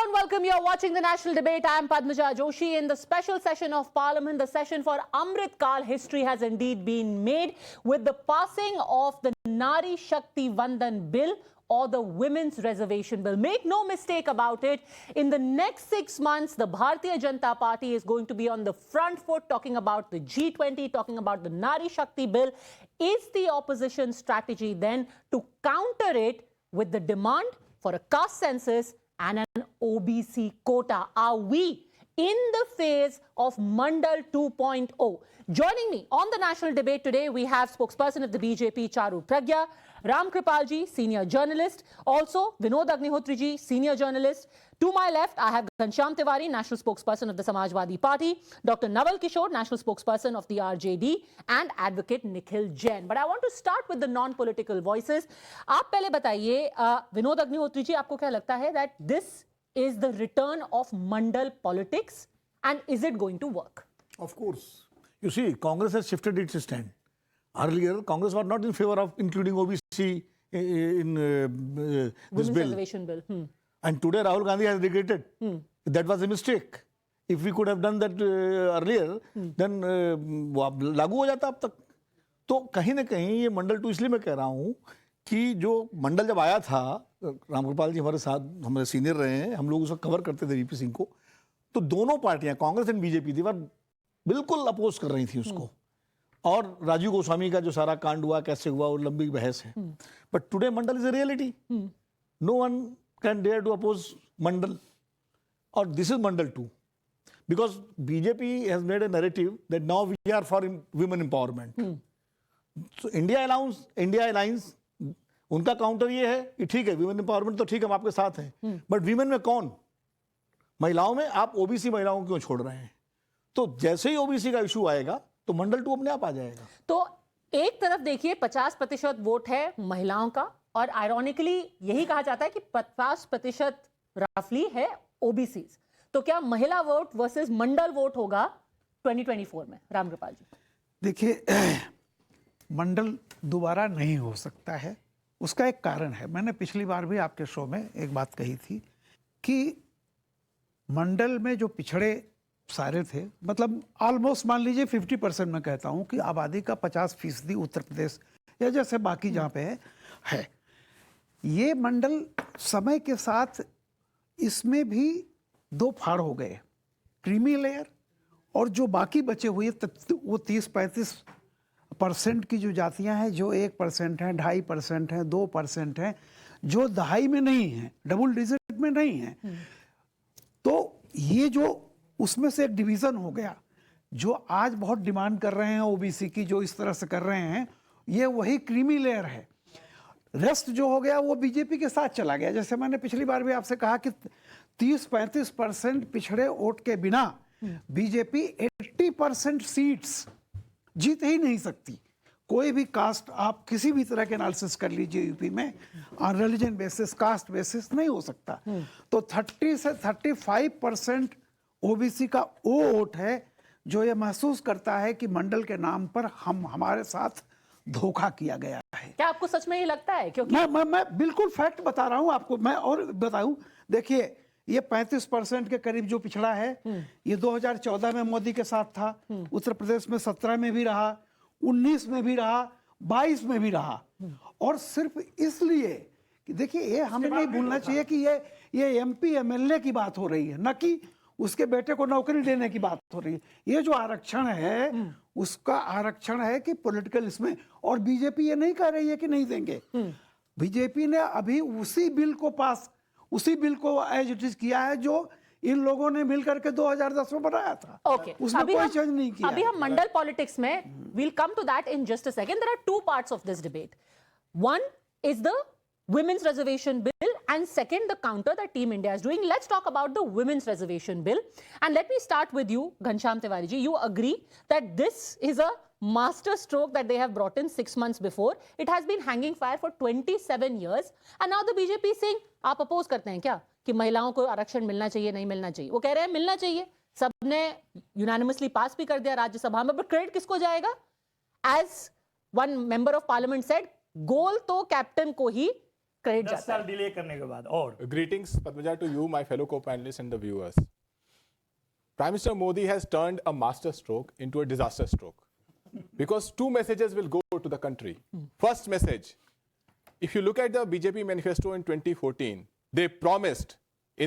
warm welcome. You're watching the national debate. I am Padmaja Joshi. In the special session of Parliament, the session for Amrit Kal, history has indeed been made with the passing of the Nari Shakti Vandan Bill or the Women's Reservation Bill. Make no mistake about it, in the next 6 months, the Bharatiya Janata Party is going to be on the front foot talking about the G20, talking about the Nari Shakti Bill. Is the opposition strategy then to counter it with the demand for a caste census and an OBC quota? Are we in the phase of Mandal 2.0? Joining me on the national debate today, we have spokesperson of the BJP, Charu Pragya, Ram Kripalji, senior journalist, also Vinod Agnihotriji, senior journalist. To my left, I have Ghanshyam Tiwari, national spokesperson of the Samajwadi Party, Dr. Naval Kishore, national spokesperson of the RJD, and advocate Nikhil Jain. But I want to start with the non-political voices. आप पहले बताइए, विनोद अग्निहोत्री जी, आपको क्या लगता है that this is the return of Mandal politics, and is it going to work? Of course. You see, Congress has shifted its stand. Earlier, Congress was not in favor of including OBC in this Women's bill. Reservation Bill. And today, Rahul Gandhi has regretted. That was a mistake. If we could have done that earlier, then वो अब लागू हो जाता अब तक. तो कहीं ना कहीं ये मंडल 2 इसलिए मैं कह रहा हूँ कि जो मंडल जब आया था, रामकृपाल जी हमारे साथ, हमारे सीनियर रहे हैं, हम लोग उसको कवर करते थे वीपी सिंह को, तो दोनों पार्टियां कांग्रेस एंड बीजेपी थी बिल्कुल अपोज कर रही थी उसको. और राजीव गोस्वामी का जो सारा कांड हुआ, कैसे हुआ, वो लंबी बहस है. But today Mandal is a reality. No one can dare to oppose Mandal, और this is Mandal 2. Because BJP has made a narrative that now we are for women empowerment. So India alliance उनका काउंटर ये है कि ठीक है, वुमेन एम्पावरमेंट तो ठीक है, हम आपके साथ हैं, बट वीमेन में कौन? महिलाओं में आप ओबीसी महिलाओं को क्यों छोड़ रहे हैं? तो जैसे ही ओबीसी का इशू आएगा तो मंडल 2 अपने आप आ जाएगा. तो एक तरफ देखिए 50% वोट है महिलाओं का, और आयरॉनिकली यही कहा जाता है कि 50% रफली है ओबीसी. तो क्या महिला वोट वर्सेस मंडल वोट होगा 2024 में? राम कृपाल जी, देखिए, मंडल दोबारा नहीं हो सकता है. उसका एक कारण है. मैंने पिछली बार भी आपके शो में एक बात कही थी कि मंडल में जो पिछड़े सारे थे, मतलब ऑलमोस्ट मान लीजिए 50% मैं कहता हूं कि आबादी का 50% उत्तर प्रदेश या जैसे बाकी जहाँ पे है. ये मंडल समय के साथ इसमें भी 2 फाड़ हो गए, क्रीमी लेयर और जो बाकी बचे हुए वो 30-35% की जो जातियां हैं, जो 1% हैं, 2.5% हैं, 2% हैं, जो दहाई में नहीं है, डबल डिजिट में नहीं है. तो ये जो उसमें से एक डिवीजन हो गया, जो आज बहुत डिमांड कर रहे हैं ओबीसी की, जो इस तरह से कर रहे हैं, ये वही क्रीमी लेयर है. रेस्ट जो हो गया वो बीजेपी के साथ चला गया. जैसे मैंने पिछली बार भी आपसे कहा कि 30-35% पिछड़े वोट के बिना बीजेपी 80% सीट्स जीत ही नहीं सकती. कोई भी कास्ट, आप किसी भी तरह के एनालिसिस कर लीजिए यूपी में, on religion basis, caste basis नहीं हो सकता. तो 30 से 35% ओबीसी का वो वोट है जो ये महसूस करता है कि मंडल के नाम पर हमारे साथ धोखा किया गया है. क्या आपको सच में ये लगता है? क्योंकि मैं बिल्कुल फैक्ट बता रहा हूं आपको. मैं और बताऊं, देखिए, ये 35% के करीब जो पिछड़ा है, ये 2014 में मोदी के साथ था, उत्तर प्रदेश में 17 में भी रहा, 19 में भी रहा, 22 में भी रहा. और सिर्फ इसलिए कि देखिए, ये हमें नहीं भूलना चाहिए कि ये एमपी एमएलए की बात हो रही है, न कि उसके बेटे को नौकरी देने की बात हो रही है. ये जो आरक्षण है, उसका आरक्षण है कि पॉलिटिकल इसमें, और बीजेपी ये नहीं कह रही है कि नहीं देंगे. बीजेपी ने अभी उसी बिल को एज इट इज किया है जो इन लोगों ने मिलकर के 2010 में बनाया था. ओके, उसमें कोई चेंज नहीं किया. अभी हम मंडल पॉलिटिक्स में, we'll come to that in just a second. There are 2 parts of this debate. One is the Women's Reservation Bill, and second, the counter that Team India is doing. Let's talk about the Women's Reservation Bill. And let me start with you, Ghanshyam Tiwari ji. You agree that this is a master stroke that they have brought in 6 months before. It has been hanging fire for 27 years. And now the BJP is saying, आप oppose करते हैं क्या कि महिलाओं को आरक्षण मिलना चाहिए, नहीं मिलना चाहिए? वो कह रहे हैं मिलना चाहिए. सबने यूनानिमसली पास भी कर दिया राज्यसभा में, but क्रेडिट किसको जाएगा? As one member of parliament said, गोल तो कैप्टन को ही क्रेडिट 10 जाता साल है। डिले करने के बाद। और Greetings, Padmaja, to you, my fellow co-panelists and the viewers. Prime Minister Modi has turned a master stroke into a disaster stroke because two messages will go to the country. First message, if you look at the BJP manifesto in 2014, they promised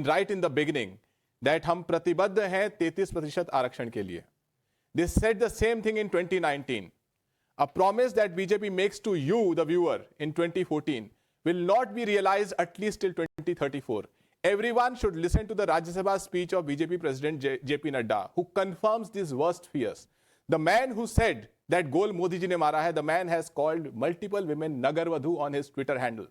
right in the beginning that हम प्रतिबद्ध हैं 33% आरक्षण के लिए. They said the same thing in 2019. A promise that BJP makes to you, the viewer, in 2014 will not be realized at least till 2034. Everyone should listen to the Rajya Sabha speech of BJP President JP Nadda, who confirms these worst fears. The man who said that goal Modi ji ne mara hai, the man has called multiple women Nagarvadhu on his Twitter handle.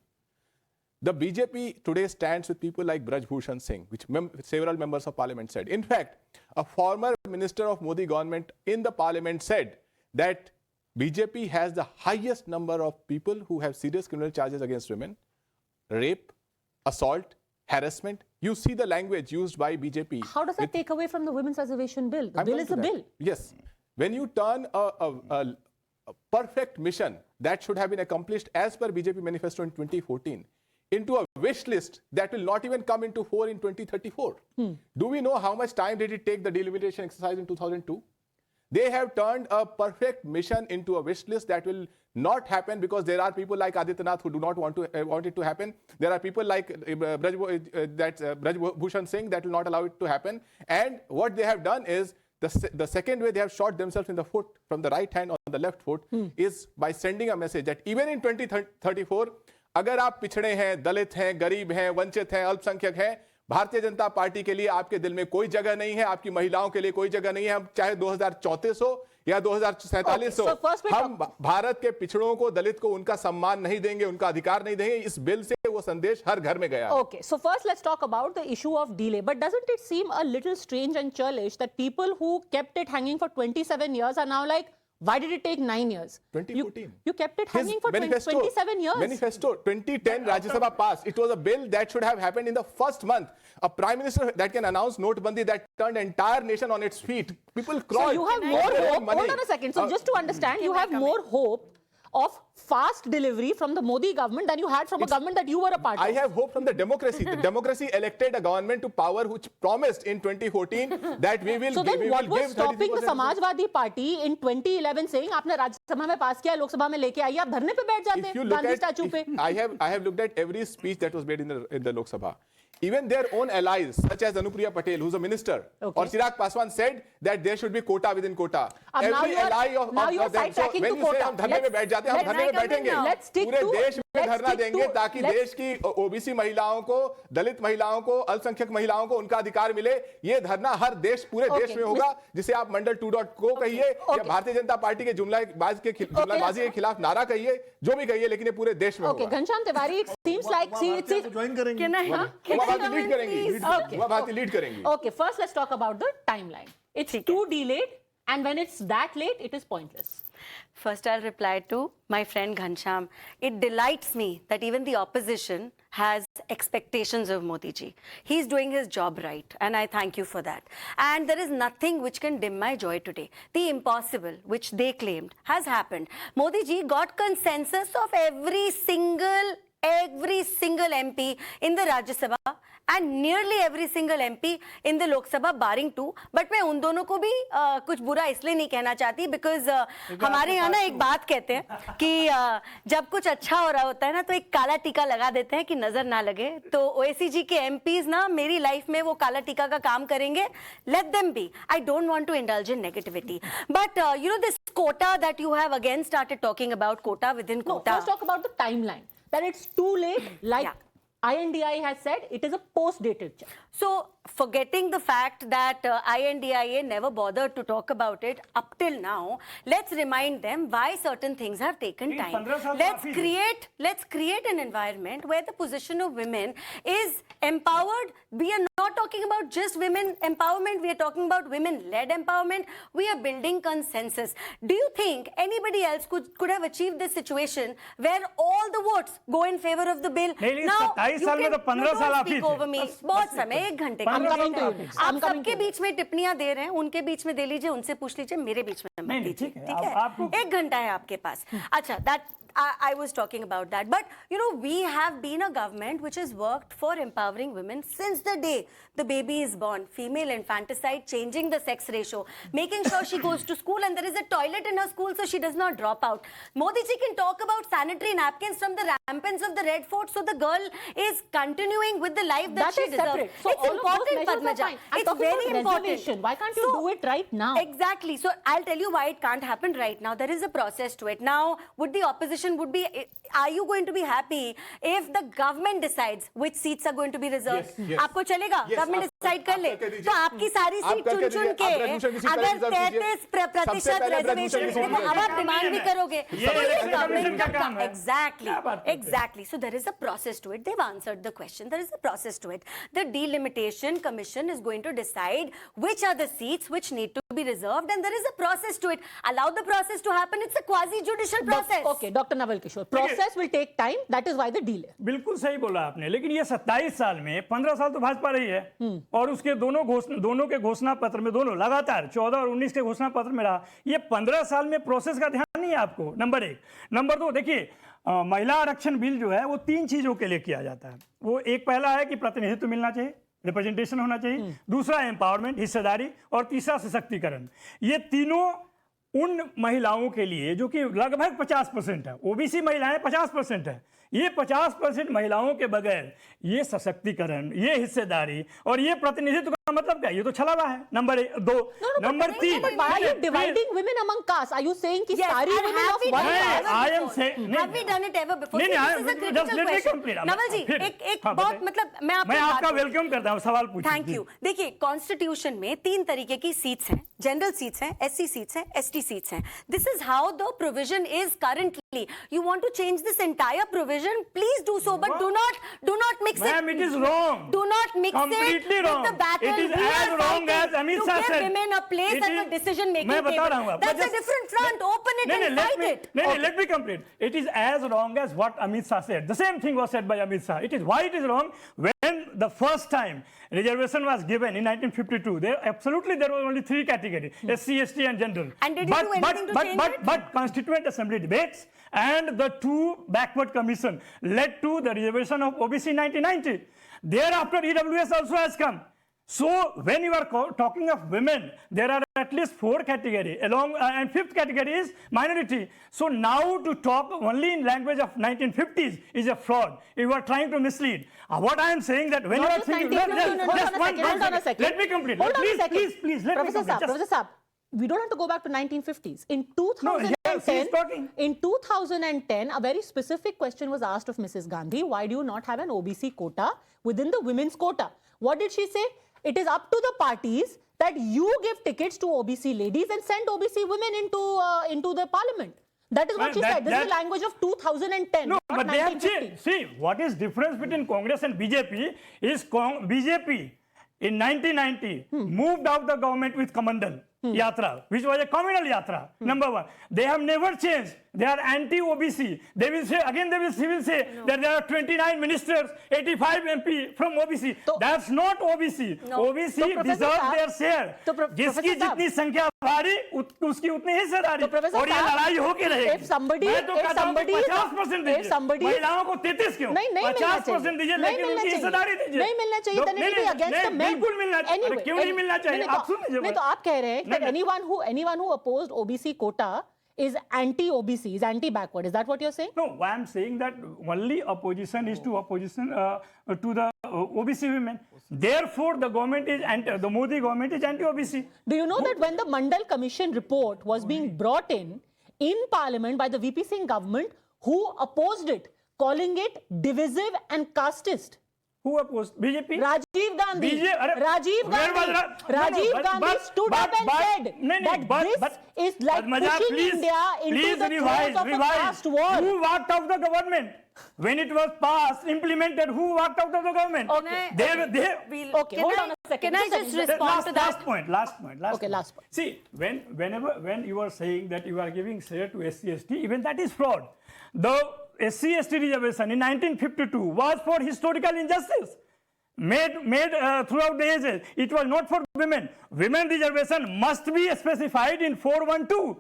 The BJP today stands with people like Braj Bhushan Singh, which several members of parliament said. In fact, a former minister of Modi government in the parliament said that BJP has the highest number of people who have serious criminal charges against women, rape, assault, harassment. You see the language used by BJP. How does that take away from the Women's Reservation Bill? The I'm bill coming is a to that. bill. Yes. When you turn a perfect mission that should have been accomplished as per BJP manifesto in 2014 into a wish list that will not even come into force in 2034. Do we know how much time did it take the delimitation exercise in 2002? They have turned a perfect mission into a wish list that will not happen because there are people like Adityanath who do not want it to happen. There are people like Braj Bhushan Singh that will not allow it to happen. And what they have done is the second way they have shot themselves in the foot from the right hand on the left foot is by sending a message that even in 2034, अगर आप पिछड़े हैं, दलित हैं, गरीब हैं, वंचित हैं, अल्पसंख्यक हैं, भारतीय जनता पार्टी के लिए आपके दिल में कोई जगह नहीं है, आपकी महिलाओं के लिए कोई जगह नहीं है, हम चाहे 2034 हो या 2047 हो, हम भारत के पिछड़ों को, दलित को उनका सम्मान नहीं देंगे, उनका अधिकार नहीं देंगे. इस बिल से वो संदेश हर घर में गया. Okay, so first let's talk about the issue of delay. But doesn't it seem a little strange and churlish that people who kept it hanging for 27 years are now like, why did it take 9 years? 2014. You kept it hanging for 27 years. Manifesto 2010 Rajya Sabha passed. It was a bill that should have happened in the first month. A prime minister that can announce Notbandi that turned entire nation on its feet. People crawled. So you have more hope. Hold on a second. So just to understand, you have more hope of fast delivery from the Modi government than you had from a government that you were a part of. I have hope from the democracy. The democracy elected a government to power which promised in 2014 that we will So give. then what was stopping the Samajwadi Party in 2011 saying आपने राज्यसभा में पास किया, लोकसभा में लेके आइए, आप धरने पे बैठ जाते हैं गांधी स्टैचू पे. I have looked at every speech that was made in the Lok Sabha. Even their own allies, such as Anupriya Patel, who's a minister, or Chirag Paswan said that there should be quota within quota. Every ally of them. So when you say हम धरने में बैठ जाते हैं, हम धरने में बैठेंगे. पूरे देश में धरना देंगे ताकि देश की ओबीसी महिलाओं को, दलित महिलाओं को, अल्पसंख्यक महिलाओं को उनका अधिकार मिले. ये धरना हर देश, पूरे देश में होगा, जिसे आप मंडल 2.co कहिए या भारतीय जनता पार्टी के जुमलाबाजी के खिलाफ नारा कहिए, जो भी कहिए, लेकिन ये पूरे देश में होगा. Ghanshyam Tiwari, it seems like join करेंगे. लीड करेंगी. Okay, first let's talk about the timeline. It's too delayed, and when it's that late, it is pointless. First, I'll reply to my friend Ghansham. It delights me that even the opposition has expectations of Modi ji. He's doing his job right, and I thank you for that. And there is nothing which can dim my joy today. The impossible, which they claimed, has happened. Modi ji got consensus of every single MP in the Rajya Sabha and nearly every single MP in the Lok Sabha barring 2. But मैं उन दोनों को भी कुछ बुरा इसलिए नहीं कहना चाहती because हमारे यहाँ ना एक बात कहते हैं कि जब कुछ अच्छा हो रहा होता है ना तो एक काला टीका लगा देते हैं कि नजर ना लगे. तो OACG के MPs ना मेरी लाइफ में वो काला टीका का काम करेंगे. Let them be. I don't want to indulge in negativity. But you know this quota that you have again started talking about, quota within quota. No, first talk about the timeline. That it's too late, like INDIA has said, it is a post-dated check. So, forgetting the fact that INDIA never bothered to talk about it up till now, let's remind them why certain things have taken time. Let's create an environment where the position of women is empowered. We are not talking about just women empowerment, we are talking about women-led empowerment. We are building consensus. Do you think anybody else could have achieved this situation where all the votes go in favor of the bill? Now, you don't speak over me. बहुत समय, 1 घंटे आप सबके बीच में टिप्पणियां दे रहे हैं, उनके बीच में दे लीजिए, उनसे पूछ लीजिए, मेरे बीच में मत दीजिए, ठीक है? 1 घंटा है आपके पास. अच्छा, that I was talking about that. But, you know, we have been a government which has worked for empowering women since the day the baby is born. Female infanticide, changing the sex ratio, making sure she goes to school and there is a toilet in her school so she does not drop out. Modi ji can talk about sanitary napkins from the ramparts of the Red Fort, so the girl is continuing with the life that she is deserves. separate. So It's all of those important, measures are Padmaja. fine. I'm It's talking very about important. reservation. Why can't you do it right now? Exactly. So I'll tell you why it can't happen right now. There is a process to it. Now, are you going to be happy if the government decides which seats are going to be reserved? Yes, yes. आपको चलेगा? Yes, Government आप- decide कर ले. आप करके दीजिए. तो आपकी सारी आप सीट करके चुन-चुन दीजिए. के आप graduation की सीट अगर reserve कीजिए. 33% सबसे पहले reservation graduation की सीट देखो, अब आप डिमांड भी करोगे. ये तो ये graduation government का काम है. Exactly. क्या बात करते हैं? Exactly. So there is a process to it. They've answered the question. There is a process to it. The Delimitation Commission is going to decide which are the seats which need to be reserved, and there is a process to it. Allow the process to happen. It's a quasi-judicial process. Okay, Dr. Naval Kishore. Process will take time. That is why the delay. बिल्कुल सही बोला आपने, लेकिन ये 27 साल में 15 साल तो भाजपा रही है और उसके दोनों के घोषणा पत्र में, दोनों लगातार 14 और 19 के घोषणा पत्र में रहा। ये 15 साल में प्रोसेस का ध्यान नहीं है आपको, नंबर 1। नंबर 2, देखिए महिला आरक्षण बिल जो है वो 3 चीजों के लिए किया जाता है। वो एक पहला है कि प्रतिनिधित्व मिलना चाहिए, रिप्रेजेंटेशन होना चाहिए, दूसरा एम्पावरमेंट, हिस्सेदारी, और तीसरा सशक्तिकरण। ये तीनों उन महिलाओं के लिए जो कि लगभग 50% है, ओबीसी महिलाएं 50% है, ये 50% महिलाओं के बगैर ये सशक्तिकरण, ये हिस्सेदारी और ये प्रतिनिधित्व का मतलब क्या? ये तो छला हुआ है। Number 2, number 3, But why are you dividing women among castes? Are you saying कि Yes, सारी and women have of we one done it caste? ever I am before? saying- Have we done it ever before? नहीं, See, नहीं, this is a just critical let me question. complete. Naval ji, फिर- एक हाँ, बहुत बताइए। मतलब मैं मैं आपको आपका वेलकम करता हूँ, सवाल पूछिए। Thank you. देखिए, कॉन्स्टिट्यूशन में 3 तरीके की सीट्स हैं, जनरल सीट्स हैं, एससी सीट्स हैं, एसटी सीट्स हैं। This is how the provision is currently. You want to change this entire provision, please do so, but do not mix it. Ma'am, it is wrong. Do not mix Completely it wrong. with the battle. It is we as are wrong fighting as Amit to Shah give said. women a place It at the is- decision making मैं बता table. रहा हूँ आपको, That's a just- different front. Open it and fight it. let me complete. It is as wrong as what Amit Shah said. The same thing was said by Amit Shah. It is why it is wrong. When the first time reservation was given in 1952, there were only 3 categories: SC, ST, and general. And did you do anything to change it? But Constituent Assembly debates and the 2 backward commission led to the reservation of OBC in 1990. Thereafter, EWS also has come. So when you are talking of women, there are at least 4 categories, and 5th category is minority. So now to talk only in language of 1950s is a fraud. You are trying to mislead. What I am saying that when Not you are just thinking, 1950, no, just hold on a second. let me complete. Hold on a Please, second. please, let me Professor complete. Saab, Professor Saab, we don't have to go back to 1950s. In No, yes, 2010, he's talking. in 2010, a very specific question was asked of Mrs. Gandhi. Why do you not have an OBC quota within the women's quota? What did she say? It is up to the parties that you give tickets to OBC ladies and send OBC women into the parliament. That is what Well, she said. This is that- the language of 2010, No, not but they have 1950. changed. See, what is difference between Congress and BJP is BJP in 1990 moved out the government with Kamandal Yatra, which was a communal Yatra. Number 1. They have never changed. They are anti-OBC. They will say, that there are 29 ministers, 85 MP from OBC. So- That's not OBC. No. OBC So, Professor deserve Saab- their share. So, जिसकी Professor Saab- जितनी संख्या भारी उसकी उतनी हिस्सेदारी So, Professor और ये Saab, लड़ाई होके रहेगी। if somebody- मैं तो if कहता हूं कि somebody is- 50% if दीजिए। somebody is- महिलाओं को 33 क्यों? नहीं मिलना 50% चाहिए। दीजिए, नहीं लेकिन मिलना उनकी चाहिए। हिस्सेदारी दीजिए। नहीं मिलना चाहिए, then it will be against the men. बिल्कुल मिलना चाहिए। Anyway, अरे क्यों नहीं मिलना चाहिए? आप सुन लीजिए नहीं तो आप कह रहे हैं that anyone who opposed OBC quota is anti-OBC, is anti-backward. Is that what you're saying? No, I am saying that only opposition is to the OBC women. Therefore, the Modi government is anti-OBC. Do you know that when the Mandal Commission report was being brought in Parliament by the VP Singh government, who opposed it, calling it divisive and casteist? Who opposed? BJP? Rajiv Gandhi. Rajiv Where was Gandhi. Rajiv Gandhi stood up and said that this is like Padmaja, pushing India into the throes of a caste war. Who walked out of the government? When it was passed, implemented, who walked out of the government? Okay. Okay, hold on a second. Can I Just a just second. respond to that? Last point. Okay, last point. See, when you are saying that you are giving share to SC/ST, even that is fraud. The SC/ST reservation in 1952 was for historical injustice made throughout the ages. It was not for women. Women reservation must be specified in 412.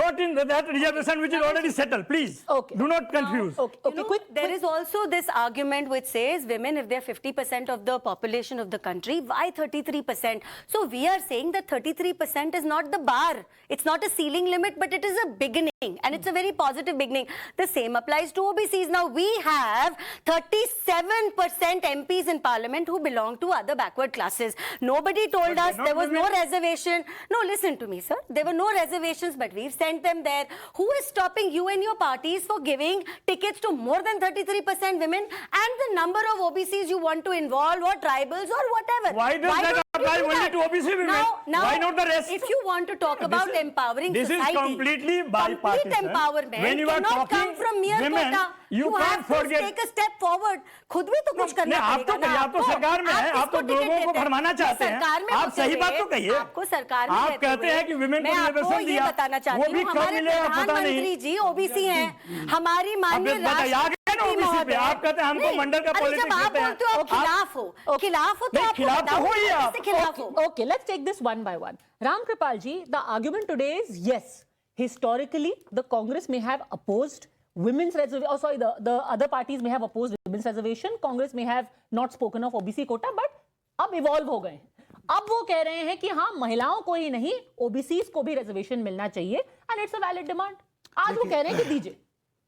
not in that reservation which is already settled. Please, Okay. do not confuse. Okay, You okay, know, quick. there is also this argument which says women, if they're 50% of the population of the country, why 33%? So we are saying that 33% is not the bar. It's not a ceiling limit, but it is a beginning, and it's a very positive beginning. The same applies to OBCs. Now we have 37% MPs in Parliament who belong to other backward classes. Nobody told But us they're there not was no women. reservation. No, listen to me, sir. There were no reservations, but we've sent them there. Who is stopping you and your parties for giving tickets to more than 33% women and the number of OBCs you want to involve, or tribals, or whatever? Why does that don't you apply do only that? to OBC women? Now, Why not the rest? If you want to talk This about is- empowering this is society, completely complete bipartisan. empowerment When you are cannot talking come from mere women, quota. you can't have to forget- take a step forward. खुद भी तो कुछ करना नहीं, आप तो पड़ेगा ना आप तो आपको। सरकार में हैं, आप तो किसको लोगों टिकट को देते हैं? भरमाना चाहते हैं। सरकार में आप होते सही हुए, बात तो कहिए। आपको सरकार में आप रहते कहते हुए, हैं कि women को मैं आपको reservation ये दिया, बताना वो चाहती भी हूँ, कब हमारे मिलेगा पता नहीं। प्रधानमंत्री जी ओबीसी हैं, हमारी माननीय अब बताइए, आ गए ना राष्ट्रपति OBC पे, महोदय। आप कहते हैं हमको नहीं, मंडल का अरे politics जब आप देते हैं। बोलते हो आप खिलाफ हो, खिलाफ हो तो नहीं, आपको खिलाफ तो बताओ हो ही कि आप। किससे खिलाफ हो। Okay, let's take this one by one. Ram Kripal ji, the argument today is yes, historically the Congress may have opposed women's reservation. Oh, sorry, the other parties may have opposed women's reservation. Congress may have not spoken of OBC quota, but अब evolve हो गए हैं। अब वो कह रहे हैं कि हाँ, महिलाओं को ही नहीं, ओबीसीज को भी रिजर्वेशन मिलना चाहिए, and it's a valid demand. आज वो कह रहे हैं कि दीजिए।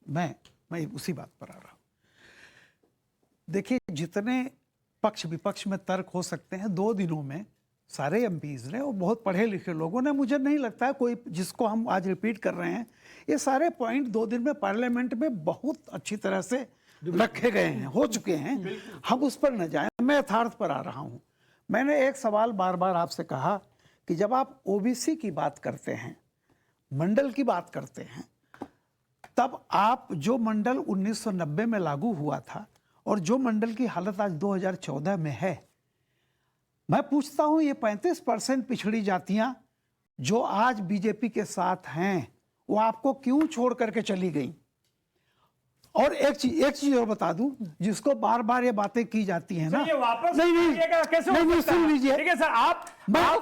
मैं उसी बात पर आ रहा हूं। देखिए, जितने पक्ष विपक्ष में तर्क हो सकते हैं 2 दिनों में सारे एमपीज ने, और बहुत पढ़े लिखे लोगों ने, मुझे नहीं लगता है कोई जिसको हम आज रिपीट कर रहे हैं, ये सारे पॉइंट 2 दिन में पार्लियामेंट में बहुत अच्छी तरह से रखे गए हैं, हो चुके हैं। हम उस पर न जाएं, मैं यथार्थ पर आ रहा हूं। मैंने एक सवाल बार बार आपसे कहा कि जब आप ओबीसी की बात करते हैं, मंडल की बात करते हैं, तब आप जो मंडल 1990 में लागू हुआ था और जो मंडल की हालत आज 2014 में है, मैं पूछता हूं ये 35% पिछड़ी जातियां जो आज बीजेपी के साथ हैं, वो आपको क्यों छोड़ करके चली गई? और एक चीज और बता दूं, जिसको बार बार ये बातें की जाती है ना, ये वापस नहीं आइएगा, कैसे हो नहीं, सकता है? सुन लीजिए, ठीक है सर, आप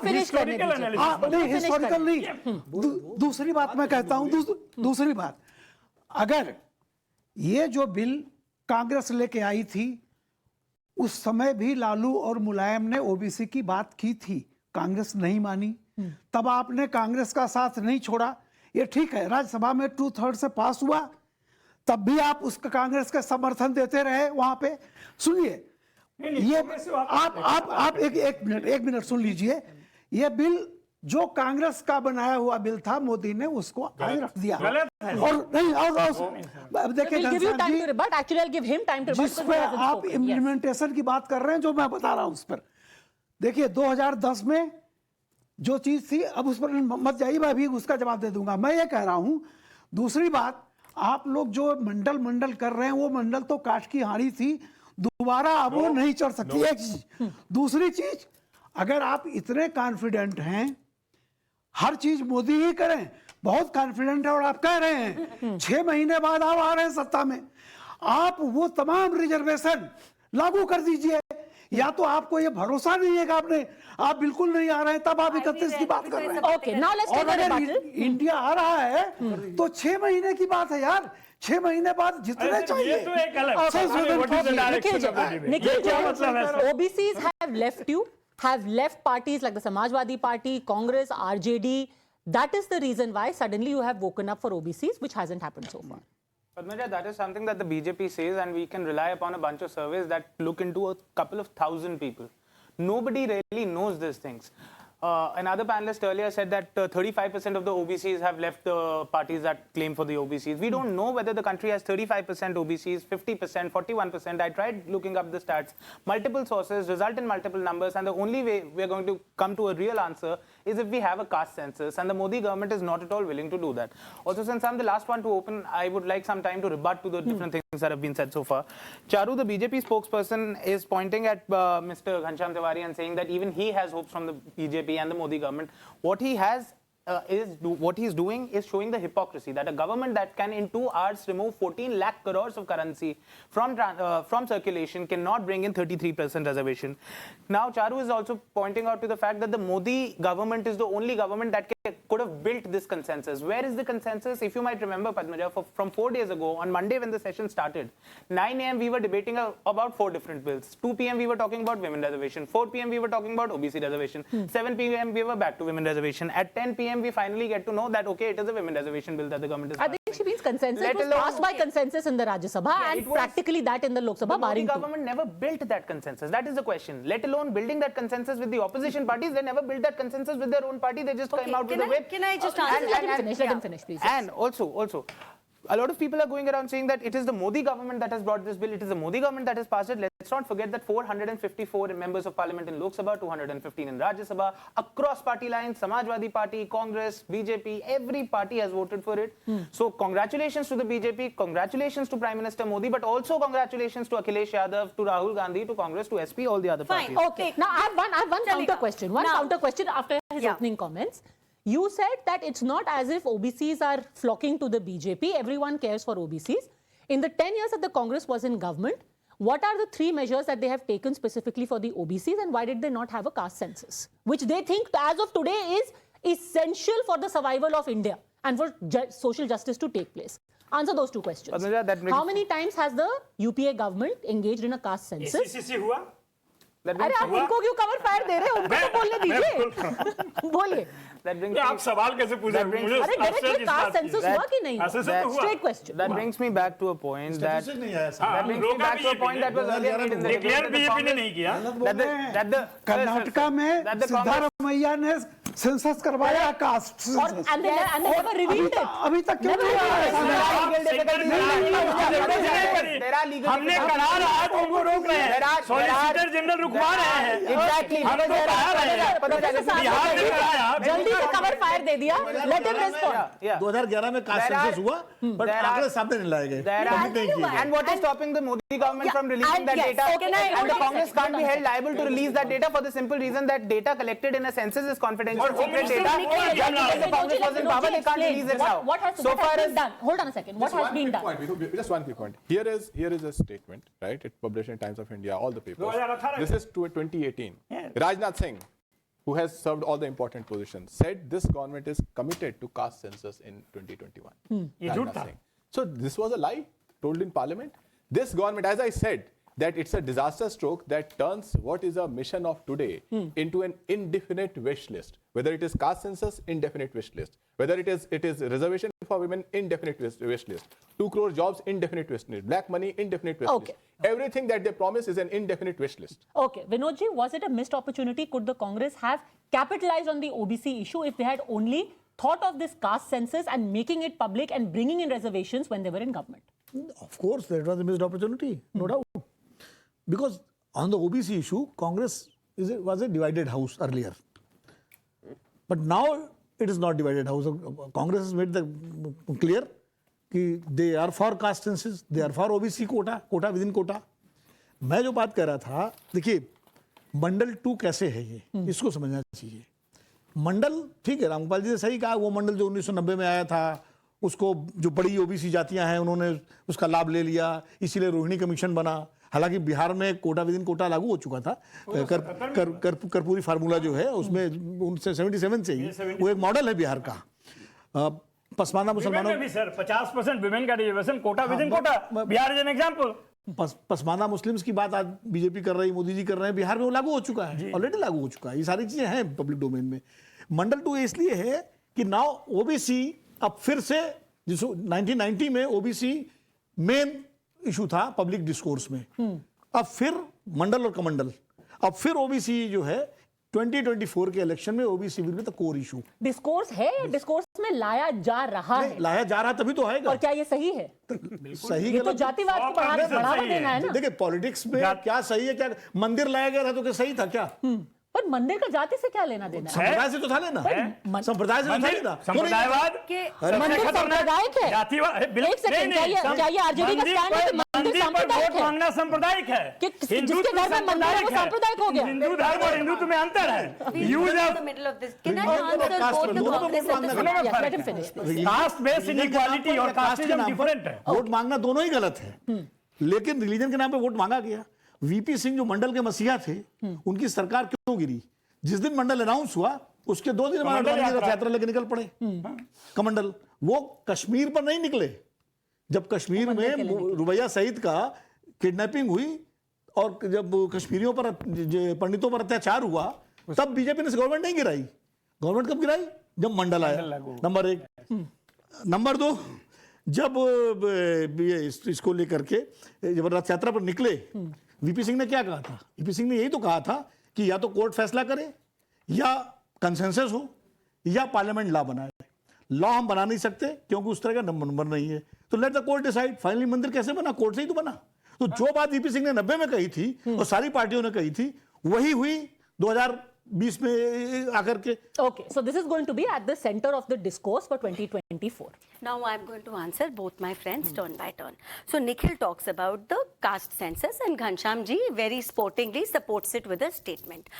finish करने historical दीजिए। analysis आप नहीं, हिस्टोरिकल नहीं, दूसरी बात मैं कहता हूं, दूसरी बात, अगर ये जो बिल कांग्रेस लेके आई थी, उस समय भी लालू और मुलायम ने ओबीसी की बात की थी, कांग्रेस नहीं मानी, तब आपने कांग्रेस का साथ नहीं छोड़ा। ये ठीक है, राज्यसभा में 2/3 से पास हुआ, तब भी आप उसका कांग्रेस का समर्थन देते रहे वहां पे। सुनिए, ये आप एक मिनट सुन लीजिए। ये बिल जो कांग्रेस का बनाया हुआ बिल था, मोदी ने उसको आज रख दिया। गलत है। और नहीं, और देखिए We'll give you Ghanshyam time ji, to rebut. Actually, I'll give him time to rebut जिस because पे he hasn't आप spoken. Yes. इम्प्लीमेंटेशन की बात कर रहे हैं, जो मैं बता रहा हूं उस पर देखिए, 2010 में जो चीज थी, अब उस पर मत जाइए, मैं भी उसका जवाब दे दूंगा। मैं ये कह रहा हूं, दूसरी बात, आप लोग जो मंडल कर रहे हैं, वो मंडल तो काठ की हांडी थी, दोबारा अब वो नहीं चढ़ सकती। एक चीज, दूसरी चीज, अगर आप इतने कॉन्फिडेंट हैं, हर चीज मोदी ही करें, बहुत कॉन्फिडेंट है, और आप कह रहे हैं 6 महीने बाद आप आ रहे हैं सत्ता में, आप वो तमाम रिजर्वेशन लागू कर दीजिए। या तो आपको ये भरोसा नहीं है कि आप बिल्कुल नहीं आ रहे हैं, तब आप 31 की बात कर रहे हैं। Okay, now let's take और a अगर rebuttal. इंडिया आ रहा है तो 6 महीने की बात है यार, 6 महीने बाद जितने अरे चाहिए। ये तो एक अलग अच्छा, what is the direction of the debate? Nikhil ये क्या ji, मतलब है sir? OBCs have left you, have left parties like the Samajwadi Party, Congress, RJD. That is the reason why suddenly you have woken up for OBCs, which hasn't happened so far. Padmaja, that is something that the BJP says, and we can rely upon a bunch of surveys that look into a couple of thousand people. Nobody really knows these things. Another panelist earlier said that 35% of the OBCs have left the parties that claim for the OBCs. We don't know whether the country has 35% OBCs, 50%, 41%. I tried looking up the stats. Multiple sources result in multiple numbers, and the only way we are going to come to a real answer is if we have a caste census, and the Modi government is not at all willing to do that. Also, since I'm the last one to open, I would like some time to rebut to the different things that have been said so far. Charu, the BJP spokesperson, is pointing at Mr. Ghanshyam Tiwari and saying that even he has hopes from the BJP and the Modi government. What he has what he's doing is showing the hypocrisy that a government that can in 2 hours remove 14 lakh crores of currency from circulation cannot bring in 33% reservation. Now Charu is also pointing out to the fact that the Modi government is the only government that could have built this consensus. Where is the consensus? If you might remember, Padmaja, from 4 days ago, on Monday when the session started, 9 a.m. we were debating about 4 different bills. 2 p.m. we were talking about women reservation. 4 p.m. we were talking about OBC reservation. 7 p.m. we were back to women reservation. At 10 p.m. we finally get to know that, okay, it is a women reservation bill that the government is I think she means consensus Let was alone- passed by consensus in the Rajya Sabha and it was- practically that in the Lok The Sabha, Modi barring two. government never built that consensus. That is the question. Let alone building that consensus with the opposition parties. They never built that consensus with their own party. They just came out with a whip. Can I just Let answer? him finish, please. And also, a lot of people are going around saying that it is the Modi government that has brought this bill. It is the Modi government that has passed it. Let's not forget that 454 members of parliament in Lok Sabha, 215 in Rajya Sabha, across party lines, Samajwadi Party, Congress, BJP, every party has voted for it. So congratulations to the BJP, congratulations to Prime Minister Modi, but also congratulations to Akhilesh Yadav, to Rahul Gandhi, to Congress, to SP, all the other Fine. parties. Okay, now I have one counter question. One Now- counter question after his Yeah. opening comments. You said that it's not as if OBCs are flocking to the BJP. Everyone cares for OBCs. In the 10 years that the Congress was in government, what are the 3 measures that they have taken specifically for the OBCs, and why did they not have a caste census, which they think as of today is essential for the survival of India and for social justice to take place? Answer those 2 questions. Padmaja, that brings- How many times has the UPA government engaged in a caste census? ACCC हुआ? That अरे brings, आप उनको क्यों cover fire दे रहे हो? उनको तो बोलने दीजिए. बोलिए. that brings ये me- आप सवाल कैसे पूछ रहे that हो? brings- मुझे अरे अफसर डायरेक्टली जिस कास्ट बात की सेंसस है। हुआ कि नहीं? अफसर से तो हुआ। Straight question. That brings me back to a point that Statistics नहीं आया हाँ, that brings me रोका back to a BJP point that was ने। earlier made in the declare debate that the BJP ने Congress- नहीं किया। that the Karnataka में that the Congress- Siddaramaiah ने सेंसस करवाया कास्ट और census and they never revealed it. अभी तक क्यों नहीं आया है? There are legal हमने difficulties. करा रहा है तो उनको रोक रहे There हैं are- सॉलिसिटर जनरल रुकवा रहे हैं Exactly. हम तो करा रहे हैं प्रोफेसर साहब बिहार ने कराया जल्दी से कवर फायर दे दिया. Let him respond. Yeah. 2011 में कास्ट There are- सेंसस हुआ, बट there are- आंकड़े सामने नहीं लाए गए. There are- Public नहीं किए गए. And what is stopping the Modi government from releasing and that yes, data? okay, now, And hold the on a Congress second, can't be held liable to release that data for the simple reason that data collected in a census is confidential, और Home secret Minister data. ने किया Just Jamna because the Congress was in power, they can't release it now. What has So far been as done? Hold on a second. What Just has one been quick done? point, just one quick point. Here is a statement, right? It's published in Times of India, all the papers. 2018 This is 2018. Yeah. Rajnath Singh, who has served all the important positions, said this government is committed to caste census in 2021. ये झूठ Rajnath था। Singh. So this was a lie told in parliament. This government, as I said, that it's a disaster stroke that turns what is a mission of today into an indefinite wish list. Whether it is caste census, indefinite wish list. Whether it is reservation for women, indefinite wish list. 2 crore jobs, indefinite wish list. Black money, indefinite wish Okay. list. Everything that they promise is an indefinite wish list. Okay, Vinodji, was it a missed opportunity? Could the Congress have capitalized on the OBC issue if they had only thought of this caste census and making it public and bringing in reservations when they were in government? Of course, that was a missed opportunity, no doubt. Because on the OBC issue, Congress was a divided house earlier. But now it is not divided house. Congress has made the clear कि they are for caste census, they are for OBC quota within quota. मैं जो बात कर रहा था, देखिए मंडल 2 कैसे है ये, इसको समझना चाहिए. मंडल ठीक है, रामगोपाल जी ने सही कहा, वो मंडल जो 1990 में आया था, उसको जो बड़ी ओबीसी जातियां हैं उन्होंने उसका लाभ ले लिया, इसीलिए रोहिणी कमीशन बना. हालांकि बिहार में कोटा विद इन कोटा लागू हो चुका था. कर्पूरी फार्मूला जो है उसमें 77 से ही वो एक मॉडल है बिहार का. पसमाना मुसलमानों भी सर 50% विमेन का reservation quota within quota Bihar is an example. Pasmanda Muslims की बात आज बीजेपी कर रही, मोदी जी कर रहे हैं, बिहार में वो लागू हो चुका है, ऑलरेडी लागू हो चुका है. ये सारी चीजें हैं पब्लिक डोमेन में. मंडल 2 इसलिए है कि नाउ ओबीसी अब फिर से, जिसको 1990 में ओबीसी मेन इशू था पब्लिक डिस्कोर्स में, अब फिर मंडल और कमंडल, अब फिर ओबीसी जो है 2024 के इलेक्शन में OBC will be the core issue. Discourse है, डिस्कोर्स में लाया जा रहा है. लाया जा रहा तभी तो आएगा. और क्या ये सही है? सही ये तो गलत जातिवाद को बढ़ावा देना है ना. देखिए पॉलिटिक्स में क्या सही है, क्या मंदिर लाया गया था तो क्या सही था क्या? पर मंदिर का जाति से क्या लेना देना है? संप्रदाय से तो था लेना, संप्रदाय से तो था लेना। संप्रदायवाद मंदिर सांप्रदायिक है। जातिवाद एक सेकंड, क्या ये आरजेडी का स्टैंड है कि मंदिर सांप्रदायिक वोट है? मांगना सांप्रदायिक है। जिसके घर में मंदिर है वो सांप्रदायिक हो गया। हिंदू धर्म और हिंदुत्व में अंतर है। Use in of the middle of this. Can I answer both the Congress and the Yes, let him finish, please. Caste based inequality और कास्टिज्म डिफरेंट है। वोट मांगना दोनों ही गलत है, लेकिन रिलीजन के नाम पे वोट मांगा गया। वीपी सिंह जो मंडल के मसीहा थे, उनकी सरकार क्यों गिरी? जिस दिन मंडल अनाउंस हुआ उसके 2 दिन बाद रथ यात्रा लेके निकल पड़े कमंडल। वो कश्मीर पर नहीं निकले। जब कश्मीर में रुबैया सईद का किडनैपिंग हुई और जब कश्मीरियों पर, पंडितों पर अत्याचार हुआ, तब बीजेपी ने गवर्नमेंट नहीं गिराई। गवर्नमेंट कब गिराई? जब मंडल आया, नंबर 1। नंबर 2, जब इसको लेकर के जब रथ यात्रा पर निकले, वीपी सिंह ने क्या कहा था? वीपी सिंह ने यही तो कहा था कि या तो कोर्ट फैसला करे, या कंसेंसस हो, या पार्लियामेंट लॉ बनाए। लॉ हम बना नहीं सकते क्योंकि उस तरह का नंबर नहीं है, तो let the court decide. Finally मंदिर कैसे बना? कोर्ट से ही तो बना। तो जो बात वीपी सिंह ने 90 में कही थी और सारी पार्टियों ने कही थी, वही हुई 2020 में आकर के। Okay, so this is going to be at the center of the discourse for 2024. Now I'm going to answer both my friends turn by turn. So Nikhil talks about the caste census and Ghanshyam ji very sportingly supports it with a statement.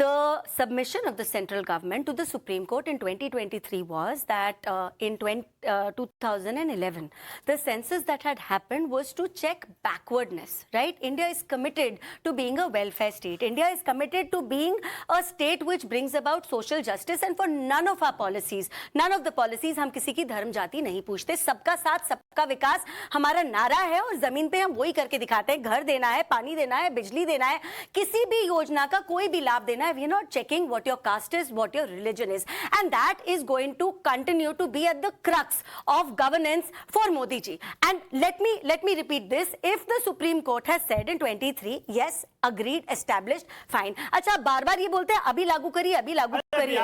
The submission of the central government to the Supreme Court in 2023 was that in 2011, the census that had happened was to check backwardness, right? India is committed to being a welfare state. India is committed to being a state which brings about social justice, and for none of our policies, none of the policies हम किसी की धर्म जाति नहीं पूछते। सबका साथ सबका विकास हमारा नारा है और जमीन पे हम वही करके दिखाते हैं। घर देना है, पानी देना है, बिजली देना है, किसी भी योजना का कोई भी लाभ देना है। We are not checking what your caste is, what your religion is, and that is going to continue to be at the crux of governance for Modi ji. And let me repeat this: if the Supreme Court has said in 23, yes, agreed, established, fine. अच्छा, बार-बार ये बोलते हैं अभी लागू करिए, अभी लागू करिए।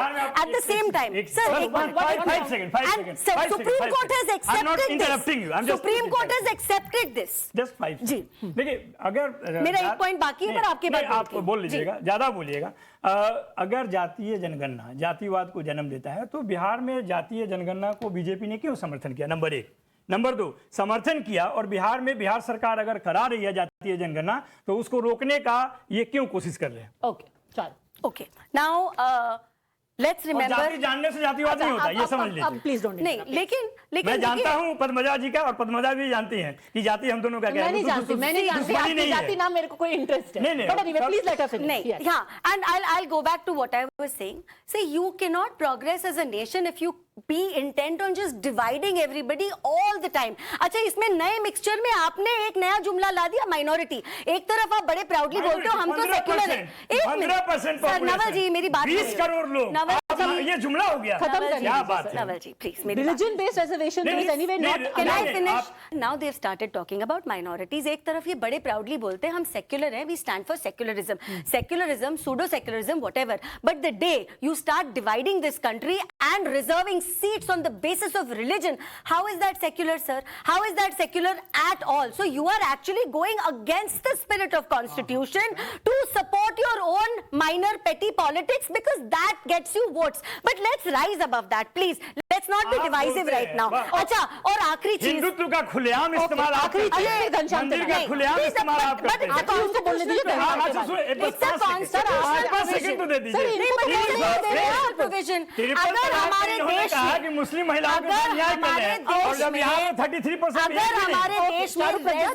At the same time, sir, five seconds. Supreme Court has I'm not accepted interrupting you. I'm this. just Supreme Court has accepted this. Just 5 जी। देखिए, अगर मेरा एक point बाकी है, पर आपके बाद आप बोलती हूँ। बोल लीजिएगा, ज्यादा बोलिएगा। अगर जातीय जनगणना जातिवाद को जन्म देता है, तो बिहार में जातीय जनगणना को बीजेपी ने क्यों समर्थन किया? नंबर 1। नंबर 2, समर्थन किया और बिहार में बिहार सरकार अगर करा रही है जातीय जनगणना, तो उसको रोकने का ये क्यों कोशिश कर रहे हैं? Okay, चलो। Okay, now let's remember. जाति जानने से जातिवाद नहीं होता, ये समझ लीजिए। Please don't. नहीं, लेकिन मैं जानता हूँ पद्मजा जी का, और पद्मजा भी जानती हैं कि जाति हम दोनों का क्या है। मैं नहीं जानती आपकी जाति ना मेरे को कोई इंटरेस्ट है। नहीं, But anyway, please let her finish. नहीं, Yes. हाँ, and I'll go back to what I was saying. See, you cannot progress as a nation if you be intent on just dividing everybody all the time. अच्छा, इसमें नए mixture में आपने एक नया जुमला ला दिया, माइनॉरिटी। एक तरफ आप बड़े प्राउडली बोलते हो हम तो सेक्युलर हैं। 15% सर, नवल जी मेरी बात 20 करोड़ लोग, नवल जी, ये जुमला हो गया। खत्म करिए। क्या बात है? नवल जी, प्लीज मेरी Religion based reservation is anyway not. Can I नहीं, finish? Now they've started talking about minorities. एक तरफ ये बड़े proudly बोलते हैं हम secular हैं, we stand for secularism. Secularism, pseudo-secularism, whatever. But the day you start dividing this country and reserving seats on the basis of religion, how is that secular, sir? How is that secular at all? So you are actually going against the spirit of constitution to support your own minor petty politics because that gets you votes. But let's rise above that, please. Let's not be divisive right now. अच्छा, और आखिरी चीज, हिंदुत्व का खुलेआम इस्तेमाल आप आखिरी करते चीज हैं। फिर घनश्याम मंदिर चला। का खुलेआम Please, इस्तेमाल आप but करते it's a हैं। आप उसको बोलने दीजिए घनश्याम हाँ, के बाद। It's a constitutional सेकंड तो दे दीजिए। सर, इनको तो बोलने नहीं दे रहे आप। provision. तिरपन अगर तलाक हमारे में इन्होंने देश कहा में कि मुस्लिम महिलाओं के साथ न्याय कर रहे हैं, और जब यहाँ पे 33% अगर हमारे Okay, देश में चारू प्रज्ञा,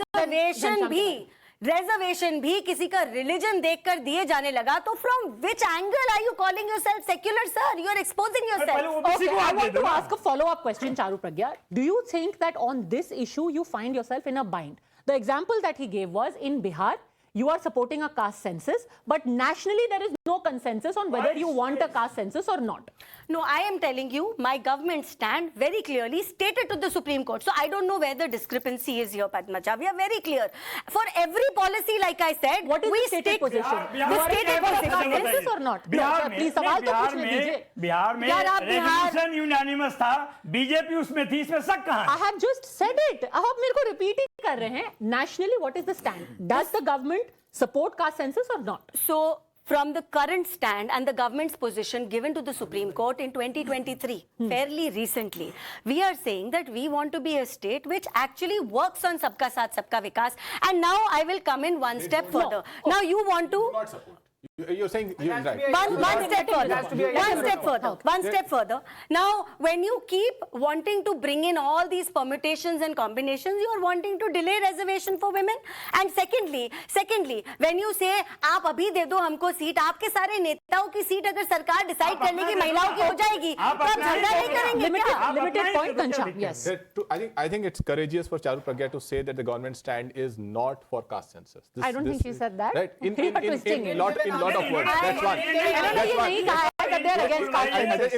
रिजर्वेशन भी किसी का रिलीजन देखकर दिए जाने लगा, तो from which angle are you calling yourself secular, sir? You are exposing yourself. OBC Okay, को I आप दे want दो to ना। ask a follow-up question, Charu Pragya. Do you think that on this issue you find yourself in a bind? The example that he gave was in Bihar, you are supporting a caste census, but nationally there is no consensus on whether you want a caste census or not. No, I am telling you, my government stand very clearly stated to the Supreme Court. So I don't know where the discrepancy is here, Padmaja. We are very clear. For every policy, like I said, What is we the stated stick position? Bihar You में are stated in favor of position. caste census or not? Bihar No, में please सवाल तो पूछने दीजिए. बिहार में यार, आप Bihar- resolution unanimous था, बीजेपी उसमें थी, इसमें शक कहाँ है? I have just said it. आप मेरे को repeat ही कर रहे हैं. Nationally, what is the stand? Does the government support caste census or not? So, from the current stand and the government's position given to the Supreme Court in 2023, fairly recently. We are saying that we want to be a state which actually works on Sabka Saath, Sabka Vikas. And now I will come in one step further. Now you want to... Not support. You're saying you're right. One step further. One step further. Now, when you keep wanting to bring in all these permutations and combinations, you are wanting to delay reservation for women. And secondly, when you say, आप अभी दे दो हमको seat, आपके सारे नेताओं की seat अगर सरकार डिसाइड कर लेगी महिलाओं की हो जाएगी, तो आप झगड़ा नहीं करेंगे क्या? Limited point, Ghanshyam. Yes. I think it's courageous for Charu Pragya to say that the government stand is not for caste census. I don't think she said that. Right? You are twisting it. In lot of words. That's one. ये नहीं कहा है that they are against caste census.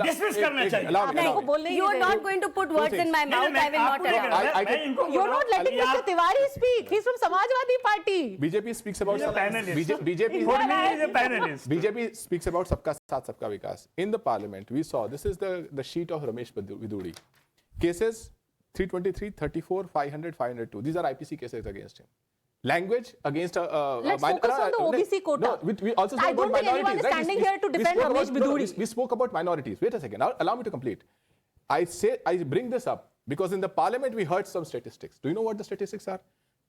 Dismiss करना चाहिए. Allow me. You are not going to put words in my mouth. I will not allow. You're not letting Mr. Tiwari speak. He's from Samajwadi Party. BJP speaks about BJP speaks about Sabka Saath, Sabka Vikas. In the parliament, we saw this is the sheet of Ramesh Viduri. Cases 323, 34, 500, 502. These are IPC cases against him. Language against Let's focus on the OBC quota. No, we also spoke I about don't think anyone minorities. is standing here to defend Ramesh Viduri. We spoke about minorities. Wait a second. Allow me to complete. I bring this up because in the parliament we heard some statistics. Do you know what the statistics are?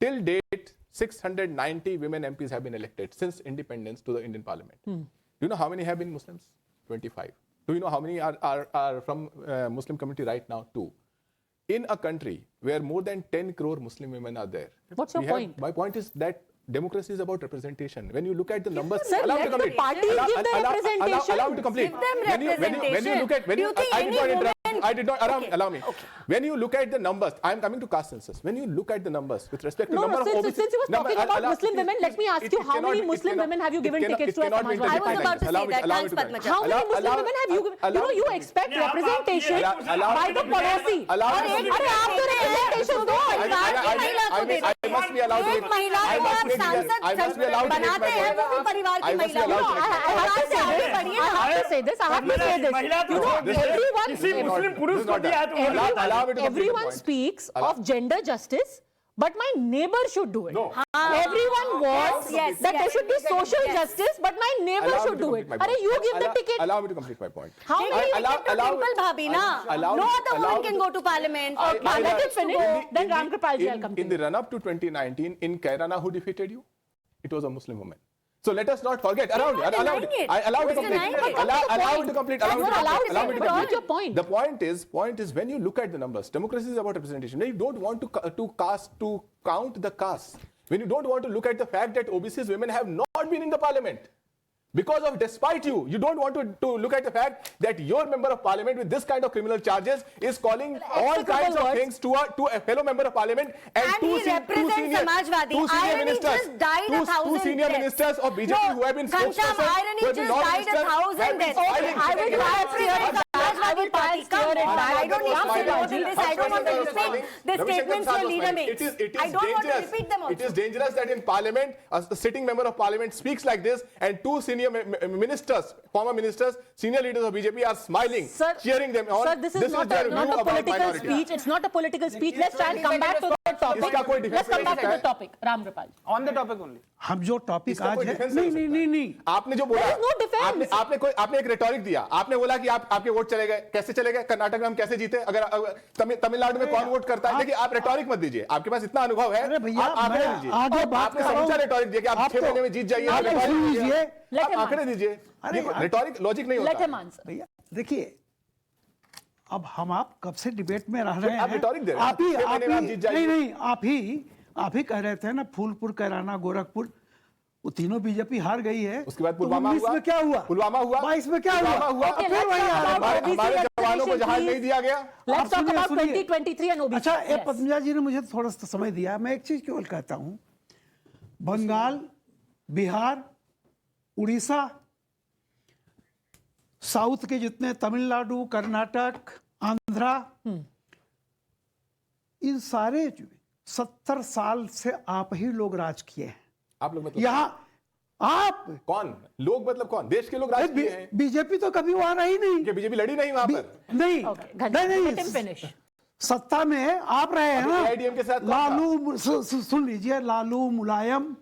Till date, 690 women MPs have been elected since independence to the Indian parliament. Do you know how many have been Muslims? 25. Do you know how many are from Muslim community right now? 2. In a country where more than 10 crore Muslim women are there. What's your point? My point is that democracy is about representation. When you look at the numbers, Sir, allow me let to complete. the parties give the representation. Allow me to complete. Give them representation. When you look at, Do you think I did any not interrupt. woman- I did not. Allow me. Okay. When you look at the numbers, I am coming to caste census. When you look at the numbers with respect to No, number no, of since OBC, he was talking about Muslim women, let me ask you, how many Muslim women have you given tickets to as Samajwadi? I was about to say that. Thanks, Padmaja. How many Muslim women have you given? You know, you expect representation by the Padosi. अरे आप तो representation दो. I must be allowed to. एक महिला को आप सांसद बनाते हैं वो भी परिवार की महिला हो. I have to say this. Everyone speaks of gender justice, but my neighbor should do it. No. Everyone wants that there should be social justice, but my neighbor should do it. Are you give the ticket? Allow me to complete my point. How many? Dimple Bhabhi, na? No other woman can go to parliament. Let it finish. Then Ram Kripal ji will come to In the run-up to 2019, in Kairana, who defeated you? It was a Muslim woman. So let us not forget. Allow me to complete. What's your point? The point is when you look at the numbers, democracy is about representation. When you don't want to count the castes, when you don't want to look at the fact that OBCs women have not been in the parliament. Because of despite you don't want to look at the fact that your member of parliament with this kind of criminal charges is calling all kinds of things to a fellow member of parliament and two senior ministers of BJP who have been spokespersons. Irony just died 1,000 deaths. I will clear it back. I don't need to say more than this. I don't want to repeat the statements your leader makes. I don't want to repeat them also. It is dangerous that in parliament, a sitting member of parliament speaks like this and two senior ministers, former ministers, senior leaders of BJP are smiling, cheering them on. Sir, this is not a political speech. It's not a political speech. Let's try and come back to the topic. Let's come back to the topic. Ram Kripal. On the topic only. हम जो topic आज है नहीं आपने जो बोला आपने एक रेटोरिक दिया आपने बोला कि आपके वोट चले गए कैसे चले गए कर्नाटक में हम कैसे जीते अगर तमिलनाडु में कौन वोट करता है देखिए आप रेटोरिक मत दीजिए आपके पास इतना अनुभव है आंकड़े दीजिए आपने समझा रेटोरिक दिया कि आप 6 महीने में जीत जाइए आंकड़े दीजिए रेटोरिक लॉजिक नहीं होता भैया देखिए अब हम आप कब से डिबेट में रह रहे हैं आप ही कह रहे थे ना फूलपुर कैराना गोरखपुर वो तीनों बीजेपी हार गई है उसके बाद पुलवामा हुआ में क्या हुआ पुलवामा हुआ 22 में क्या हुआ फिर वही हमारे जवानों को जहाज नहीं दिया गया Let's talk about 2023 and OBC. अच्छा पद्मजा जी ने मुझे थोड़ा सा समय दिया मैं एक चीज केवल कहता हूं बंगाल बिहार उड़ीसा साउथ के जितने तमिलनाडु कर्नाटक आंध्रा इन सारे 70 साल से आप ही लोग राज किए हैं आप लोग मतलब यहाँ आप कौन लोग मतलब कौन देश के लोग राज किए हैं बीजेपी तो कभी वहां रही नहीं कि बीजेपी लड़ी नहीं वहां पर नहीं सत्ता में आप रहे हैं ना AIDM के साथ लालू सुन लीजिए लालू मुलायम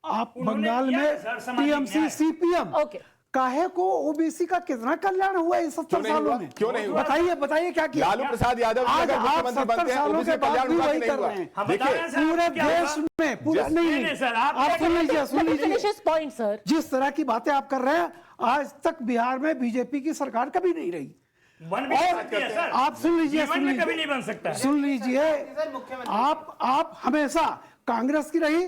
आप उन्होंने बंगाल किया है में सर, सामाजिक टीएमसी न्याय। CPM Okay. काहे को ओबीसी का कितना कल्याण हुआ है 70 नहीं सालों हुआ? में? क्यों नहीं हुआ? बताइए बताइए क्या किया? लालू प्रसाद यादव जी आज अगर आप मुख्यमंत्री 70 बनते हैं सालों ओबीसी के बाद कल्याण भी हुआ कि वही नहीं कर हुआ? रहे हैं। हम बता रहे देखिए हैं सर, पूरे क्या हुआ? देश में पूरा Just- नहीं नहीं, सर, आप आप क्या सुन कर रहे लीजिए हैं? सुन Let me finish लीजिए his point, sir. जिस तरह की बातें आप कर रहे हैं आज तक बिहार में बीजेपी की सरकार कभी नहीं रही। बन भी नहीं सकती है, सर। आप सुन लीजिए जीवन सुन में लीजिए कभी नहीं बन सकता। सुन लीजिए आप हमेशा कांग्रेस की रही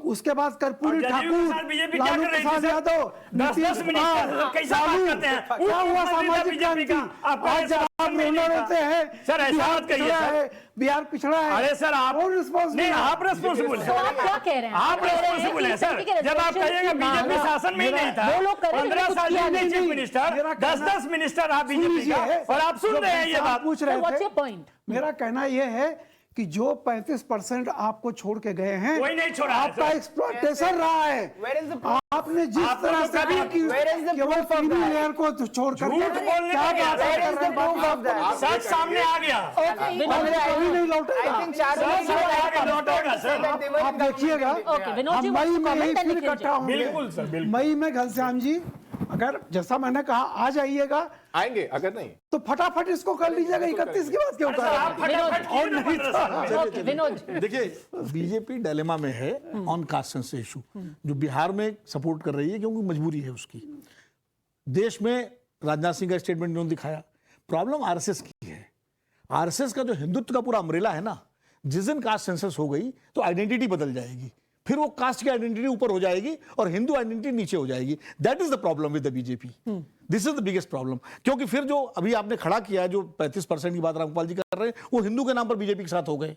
उसके बाद कर्पूरी और जदयू के साथ बीजेपी ठाकुर क्या लालू कर रही थी, प्रसाद सर? यादव 10 मिनिस्टर कैसा बात करते हैं? क्या हुआ सामाजिक बीजेपी क्रांति? का आपका आज जब ऐसा आप नहीं रोनर था। होते हैं सर, ऐसा बिहार मत कहिए, पिछड़ा सर। है, बिहार पिछड़ा है। अरे सर आप कौन responsible नहीं है? आप रेस्पॉन्सिबल तो हैं। आप क्या कह रहे हैं? आप कह रहे हैं रेस्पॉन्सिबल कि हैं सर। इनके जब आप reservations कहिएगा की बीजेपी मांग- शासन में ही नहीं था, वो लोग कर रहे हैं, 15 कुछ साल किया में नहीं। चीफ मेरा मिनिस्टर कहना- 10 मिनिस्टर आप सुन बीजेपी का लीजिए, और आप सुन जब रहे हैं ये आप बात। पूछ रहे So what's थे your point? मेरा कहना यह है कि जो 35% आपको छोड़ के गए हैं कोई नहीं छोड़ा है, आपका सर। एक्सप्लॉइटेशन रहा है। Where is the proof? आपने जिस आपको तरह तो से कभी- कहा कि Where is the केवल proof of creamy that? Layer को छोड़ कर झूठ बोलने क्या का क्या? बात Where कर is रहे हैं? the proof of that? सच सामने आ गया। कभी नहीं लौटेगा। I think Charu sir, ji sir, said आगे लौटेगा, सर। that they were आप in government देखिएगा in India. Okay, Vinod हम ji मई wants to में comment ही and फिर Nikhil ji. इकट्ठा होंगे बिल्कुल सर, बिल्कुल। मई में घनश्याम जी अगर जैसा मैंने कहा आ जाइएगा आएंगे अगर नहीं तो फटाफट इसको कर लीजिएगा 31 के बाद क्यों कर सर, रहे आप हैं? फटाफट कीजिए ना 15 साल में। Okay, Vinod. देखिए बीजेपी डायलेमा में है ऑन कास्ट सेंसस इशू जो बिहार में सपोर्ट कर रही है क्योंकि मजबूरी है उसकी। देश में राजनाथ सिंह का स्टेटमेंट इन्होंने दिखाया। प्रॉब्लम आरएसएस की है। आरएसएस का जो हिंदुत्व का पूरा अम्ब्रेला है ना, जिस दिन कास्ट सेंसस हो गई तो आइडेंटिटी बदल जाएगी, फिर वो कास्ट की आइडेंटिटी ऊपर हो जाएगी और हिंदू आइडेंटिटी नीचे हो जाएगी। That is the problem with the BJP. This is the biggest problem. क्योंकि फिर जो अभी आपने खड़ा किया जो 35% की बात रामपाल जी कर रहे हैं वो हिंदू के नाम पर बीजेपी के साथ हो गए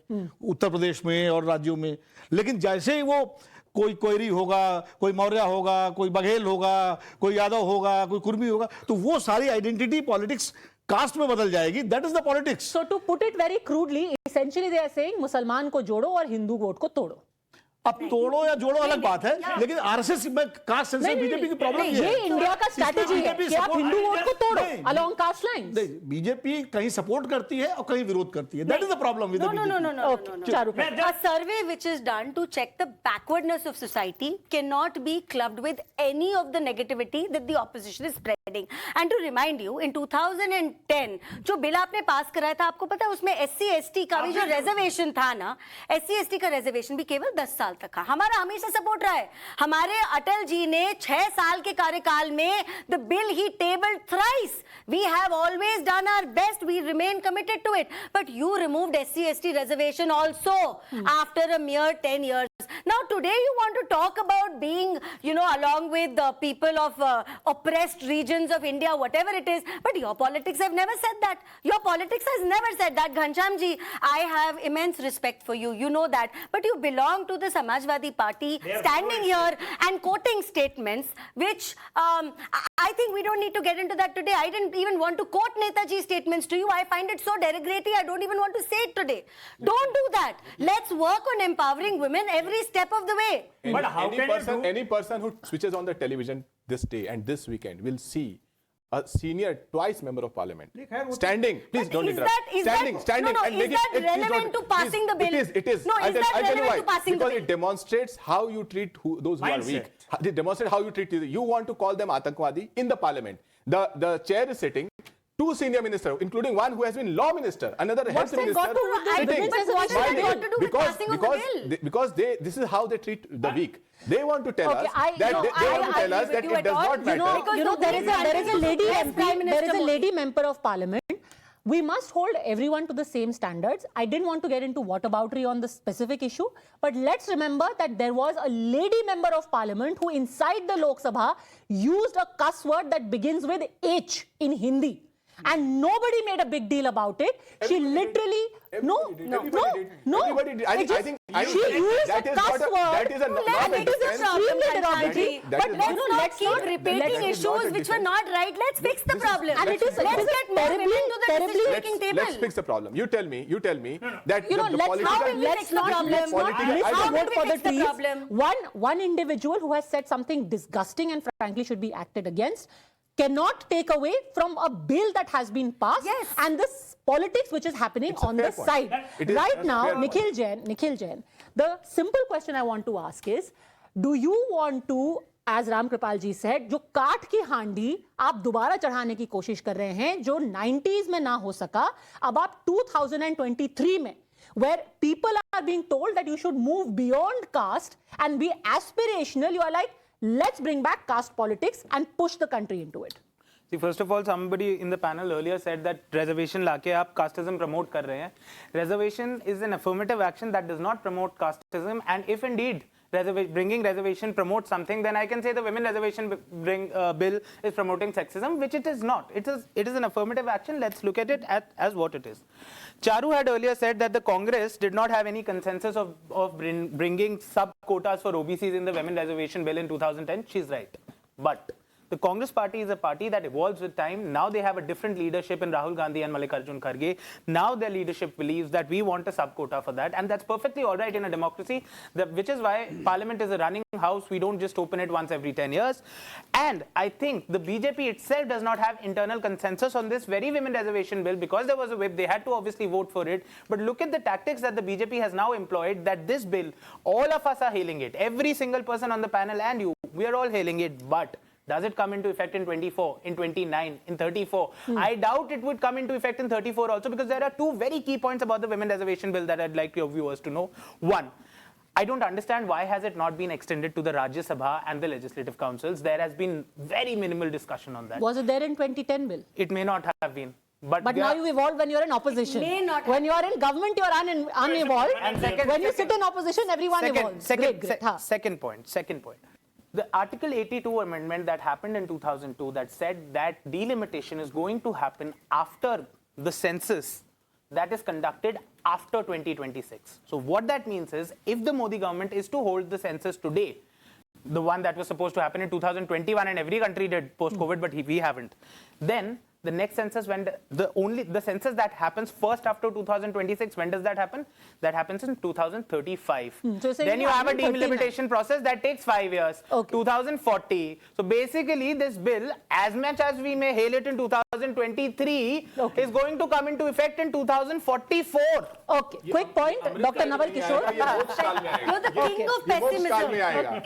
उत्तर प्रदेश में और राज्यों में। लेकिन जैसे ही वो कोई कोयरी होगा, कोई मौर्य होगा, कोई बघेल होगा, कोई यादव होगा, कोई कुर्मी होगा, तो वो सारी आइडेंटिटी पॉलिटिक्स कास्ट में बदल जाएगी। That is the politics. So to put it very crudely, essentially they are saying मुसलमान को जोड़ो और हिंदू वोट को तोड़ो। अब तोड़ो या जोड़ो अलग बात है, लेकिन आरएसएस में कास्ट सेंसस बीजेपी की प्रॉब्लम नहीं, ये इंडिया का स्ट्रैटेजी है BJP कि आप support- हिंदू वोट को तोड़ो नहीं, along caste lines। नहीं, बीजेपी कहीं सपोर्ट करती है और कहीं विरोध करती है। That is the problem with No, no, no, no, no, Okay, no, no. Charu मैं A survey which is done to check the backwardness of society cannot be clubbed with any of the negativity that the opposition is spreading. And to remind you, in 2010 जो bill आपने पास कराया था, आपको पता है उसमें SC/ST का भी जो रिजर्वेशन था ना, SC/ST का रिजर्वेशन भी केवल 10 साल तक का। हमारा हमेशा सपोर्ट रहा है। हमारे अटल जी ने 6 साल के कार्यकाल में the bill he tabled thrice. We have always done our best. We remain committed to it. But you removed SC/ST reservation also after a mere 10 years. Now today you want to talk about being, you know, along with the people of oppressed regions of India, whatever it is. But your politics have never said that. Your politics has never said that. Ghanshyam ji, I have immense respect for you. You know that. But you belong to the Samajwadi Party, standing here and quoting statements which I think we don't need to get into that today. I didn't even want to quote Netaji's statements to you. I find it so derogatory. I don't even want to say it today. Don't do that. Let's work on empowering women every step of the way. But how can you do- any person who switches on the television this day and this weekend will see a senior twice member of parliament standing. Please But don't is interrupt. that- is standing, that- standing, no, no, and is making that please relevant don't- to passing the bill? It is. No, I'll is tell- that I'll tell you relevant why. to passing the Because bill? it demonstrates how you treat those who are weak. Mindset. It demonstrates how you treat. You want to call them Atankwadi in the parliament. The chair is sitting. Two senior ministers, including one who has been law minister, another health that minister, got to do with the sitting. women's But what has that Smiling. got to do with passing of the bill? Because this is how they treat the weak. They want to tell Okay, us I- that no, they I want to tell agree us with that you it at does all. not You matter. know, You know, Because there the is a lady Yes, MP, Prime there is Minister a lady Modi. member of parliament. We must hold everyone to the same standards. I didn't want to get into whataboutery on this specific issue, but let's remember that there was a lady member of parliament who inside the Lok Sabha used a cuss word that begins with H in Hindi. And nobody made a big deal about it. She literally, no, Everybody did. no, Everybody did. no. Everybody did. I It think- just- I think she used that a is cuss not a- word. that is a Well, not a it is a defense. problem, extremely Ghanshyam derogatory. ji. That But is- you know, Let's let's keep not repeating that is not issues a which were defense. not right. Let's fix the This is- problem. And it is- Let's it is get more terribly- women to the terribly- decision-making table. Let's fix the problem. You tell me that You know, the let's political. not, will we let's fix the not, problem? let's not Political- miss I the don't- vote How for will we the fix the trees. problem? One individual who has said something disgusting and frankly should be acted against cannot take away from a bill that has been passed Yes. and this politics which is happening It's a on fair the point. side. It is- Right that's a now, fair point. Nikhil Jain, the simple question I want to ask is, Do you want to, as Ram Kripal ji said, जो काठ की हांडी आप दोबारा चढ़ाने की कोशिश कर रहे हैं, जो 90s में ना हो सका, अब आप 2023 में, where people are being told that you should move beyond caste and be aspirational, you are like, let's bring back caste politics and push the country into it. See, first of all, somebody in the panel earlier said that reservation लाके आप casteism promote कर रहे हैं. Reservation is an affirmative action that does not promote casteism, and if indeed bringing reservation promotes something, then I can say the women reservation bill is promoting sexism, which it is not. It is an affirmative action. Let's look at it as what it is. Charu had earlier said that the Congress did not have any consensus of bringing sub-quotas for OBCs in the women reservation bill in 2010. She's right. But the Congress party is a party that evolves with time. Now they have a different leadership in Rahul Gandhi and Mallikarjun Kharge. Now their leadership believes that we want a sub-quota for that. And that's perfectly all right in a democracy, which is why Parliament is a running house. We don't just open it once every 10 years. And I think the BJP itself does not have internal consensus on this very women reservation bill. Because there was a whip, they had to obviously vote for it. But look at the tactics that the BJP has now employed, that this bill, all of us are hailing it. Every single person on the panel and you, we are all hailing it. But does it come into effect in 24, in 29, in 34? I doubt it would come into effect in 34 also, because there are two very key points about the women reservation bill that I'd like your viewers to know. One, I don't understand why has it not been extended to the Rajya Sabha and the legislative councils. There has been very minimal discussion on that. Was it there in 2010 bill? It may not have been. But now you evolve when you're in opposition. may not When you're in government, you're unevolved. And When you sit in opposition, everyone evolves. Great. Ha. Second point. The Article 82 amendment that happened in 2002 that said that delimitation is going to happen after the census that is conducted after 2026. So what that means is, if the Modi government is to hold the census today, the one that was supposed to happen in 2021 and every country did post-COVID, but we haven't, then the next census, when the census that happens first after 2026, when does that happen? That happens in 2035. So then you have a 2039. delimitation process that takes 5 years. Okay. 2040. So basically, this bill, as much as we may hail it in 2023, is going to come into effect in 2044. Okay. Quick point, Dr. Naval Kishore. You're the king of pessimism.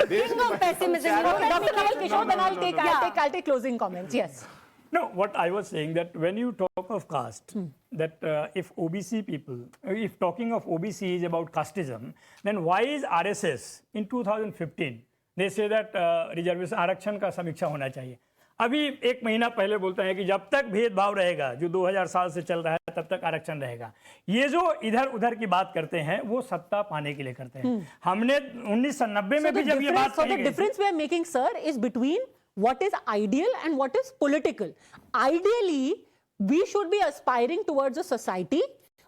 King of pessimism. You know, Dr. Naval Kishore, then I'll take closing comments. Yes. No, what I was saying, that when you talk of caste, that if OBC people, if talking of OBC is about casteism, then why is RSS in 2015, they say that reservation आरक्षण का समीक्षा होना चाहिए. अभी एक महीना पहले बोलते हैं कि जब तक भेदभाव रहेगा, जो 2000 साल से चल रहा है, तब तक आरक्षण रहेगा. ये जो इधर उधर की बात करते हैं, वो सत्ता पाने के लिए करते हैं. हमने 1990 में भी जब ये बात So the difference we are making, sir, is between what is ideal and what is political. Ideally, we should be aspiring towards a society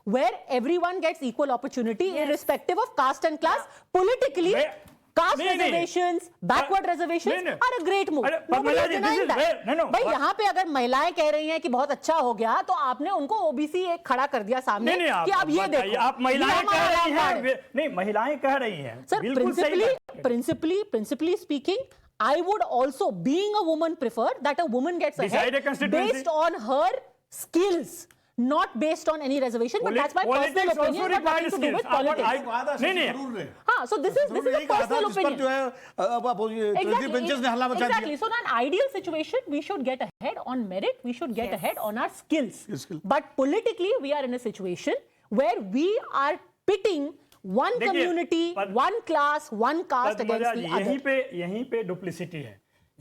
where everyone gets equal opportunity, irrespective of caste and class. Politically, caste reservations, backward reservations are a great move. Nobody is denying that. भाई यहाँ पे अगर महिलाएं कह रही हैं कि बहुत अच्छा हो गया, तो आपने उनको ओबीसी एक खड़ा कर दिया सामने कि आप ये देखो. आप महिलाएं कह रही हैं, नहीं महिलाएं कह रही हैं. Sir, principally speaking, I would also, being a woman, prefer that a woman gets ahead based on her skills, not based on any reservation. But that's my personal opinion. Got nothing to do with politics. So this is a personal opinion. Exactly. So in an ideal situation, we should get ahead on merit. We should get ahead on our skills. But politically, we are in a situation where we are pitting one community, one class, one caste against the other. यहीं पे duplicity है.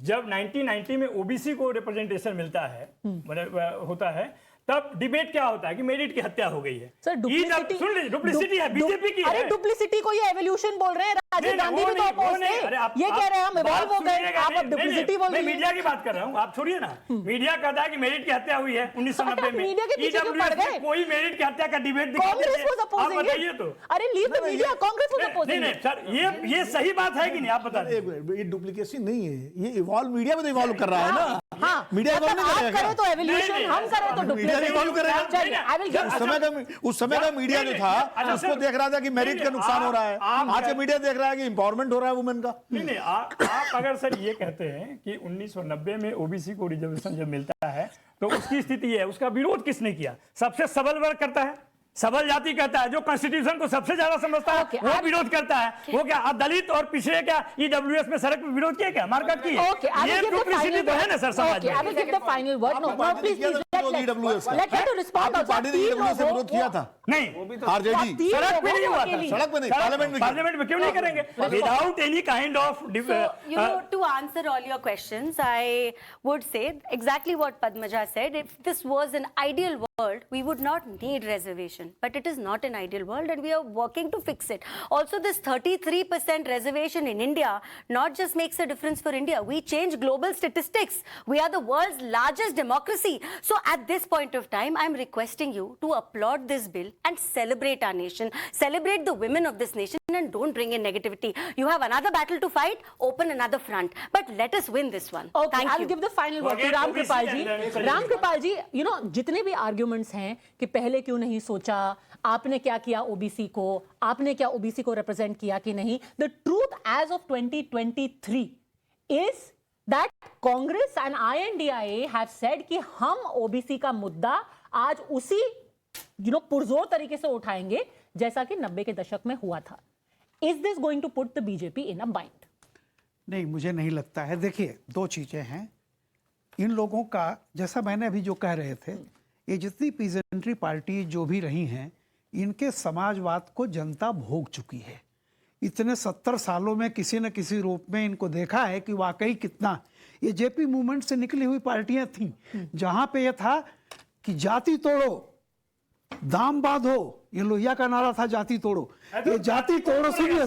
जब 1990 में OBC को representation मिलता है, होता है, तब डिबेट क्या होता है कि मेरिट की हत्या हो गई है. सर, डुप्लिसिटी है, बीजेपी की है. अरे डुप्लिसिटी को ये एवोल्यूशन बोल रहे हैं. राजीव गांधी भी तो अपोज थे. ये कह रहे हैं हम इवॉल्व हो गए, आप अब डुप्लिसिटी बोल रहे हैं. मैं मीडिया की बात कर रहा हूं, आप छोड़िए ना. मीडिया कहता है कि मेरिट की हत्या हुई है 1990 में. मीडिया के पीछे क्यों पड़ गए? कोई मेरिट की हत्या का डिबेट दिखाते कांग्रेस वाज अपोजिंग. आप बताइए तो. अरे leave the media, Congress was opposing. नहीं सर, ये सही बात है कि नहीं, आप बता दीजिए. ये डुप्लीकेसी नहीं है, ये इवॉल्व मीडिया में तो इवॉल्व कर रहा है ना. हाँ, मीडिया इवॉल्व नहीं आप करेगा. करें तो एवोल्यूशन, हम करें तो मीडिया इवॉल्व करेगा. उस समय का मीडिया जो था, उसको देख रहा था कि मेरिट का नुकसान हो रहा है. आज का मीडिया देख रहा है कि इंपावरमेंट हो रहा है वुमेन का. नहीं, आप अगर सर ये कहते हैं कि 1990 में ओबीसी को रिजर्वेशन जब मिलता है, तो उसकी स्थिति है, उसका विरोध किसने किया? सबसे सबल वर्ग करता है, सबल जाति कहता है, जो कॉन्स्टिट्यूशन को सबसे ज्यादा समझता है Okay, वो विरोध करता है। वो क्या अब दलित और पिछड़े क्या ईडब्ल्यूएस में सड़क पे विरोध किए क्या, मारकाट की? Okay, I ये will give the duplicity final तो है word. ना सर समाज Okay, I will give the final word. No, no, please, please, let her to respond. आपकी पार्टी ने ईडब्ल्यूएस से विरोध किया था, नहीं, आरजेडी सड़क पे नहीं हुआ था, सड़क पे नहीं, पार्लियामेंट में किया। पार्लियामेंट में क्यों नहीं करेंगे? Without any kind of So, you know, to answer all your questions, I would say exactly what Padmaja said. If this was an ideal world, we would not need reservation. But it is not an ideal world, and we are working to fix it. Also, this 33% reservation in India not just makes a difference for India. We change global statistics. We are the world's largest democracy. So, at this point of time, I'm requesting you to applaud this bill and celebrate our nation, celebrate the women of this nation, and don't bring in negativity. You have another battle to fight, open another front. But let us win this one. Okay, Thank I'll you. give the final word to Forget Ram OBC Kripal ji. and then- Ram Kripal ji, you know, जितने भी arguments हैं कि पहले क्यों नहीं सोचा, आपने क्या किया ओबीसी को, आपने क्या ओबीसी को represent किया कि नहीं, the truth as of 2023 is that Congress and INDIA have said कि हम ओबीसी का मुद्दा आज उसी पुरजोर तरीके से उठाएंगे जैसा कि 90 के दशक में हुआ था. Is this going to put the BJP in a bind? नहीं, मुझे नहीं लगता है। देखिए, दो चीजें हैं इन लोगों का, जैसा मैंने अभी जो कह रहे थे, ये जितनी पीजेंट्री पार्टी जो भी रही हैं, इनके समाजवाद को जनता भोग चुकी है। इतने 70 सालों में किसी न किसी रूप में इनको देखा है कि वाकई कितना, ये जेपी मूवमेंट से निकली हुई पार्टियां थीं, जहां पे ये था कि जाति तोड़ो, दाम बांधो, ये लोहिया का नारा था, जाति तोड़ो। ये जाति तोड़ो सुनिए,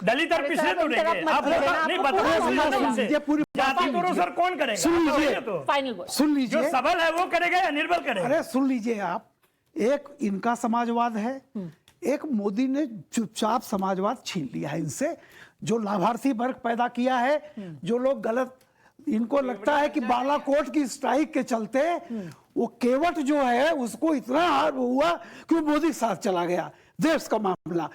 दलित और पिछड़े तोड़ेंगे, आप नहीं बताओ, ये पूरी जाति तोड़ो सर कौन करेगा? सुन आप लीजिए, बताइए तो। Final word. सुन जो लीजिए, सबल है वो करेगा या निर्बल करेगा? अरे सुन लीजिए आप, एक इनका समाजवाद है, एक मोदी ने चुपचाप समाजवाद छीन लिया है इनसे, जो लाभार्थी वर्ग पैदा किया है, जो लोग गलत, इनको लगता है कि बालाकोट की स्ट्राइक के चलते वो केवट जो है उसको इतना हार हुआ कि वो मोदी के साथ चला गया, देश का मामला।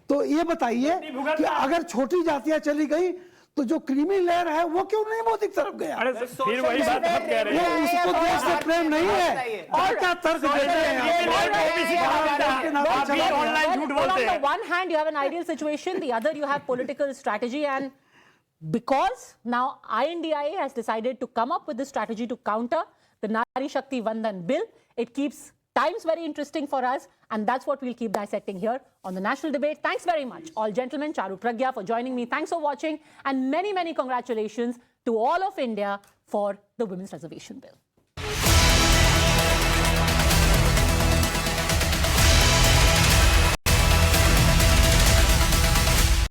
तो ये बताइए कि अगर छोटी जातियां चली गई तो जो क्रीमी लेयर है वो क्यों नहीं मोदी की तरफ गया? अरे फिर वही बात आप कह रहे वो हैं। उसको देश से प्रेम नहीं है, और क्या तर्क देते हैं आप भी ऑनलाइन झूठ On बोलते the हैं। one hand, you have an ideal situation. The other, you have political strategy. And because now INDIA has decided to come up with this strategy to counter the Nari Shakti Vandan bill, it keeps times very interesting for us. And that's what we'll keep dissecting here on the national debate. Thanks very much, all gentlemen, Charu Pragya, for joining me. Thanks for watching. And many, many congratulations to all of India for the Women's Reservation Bill.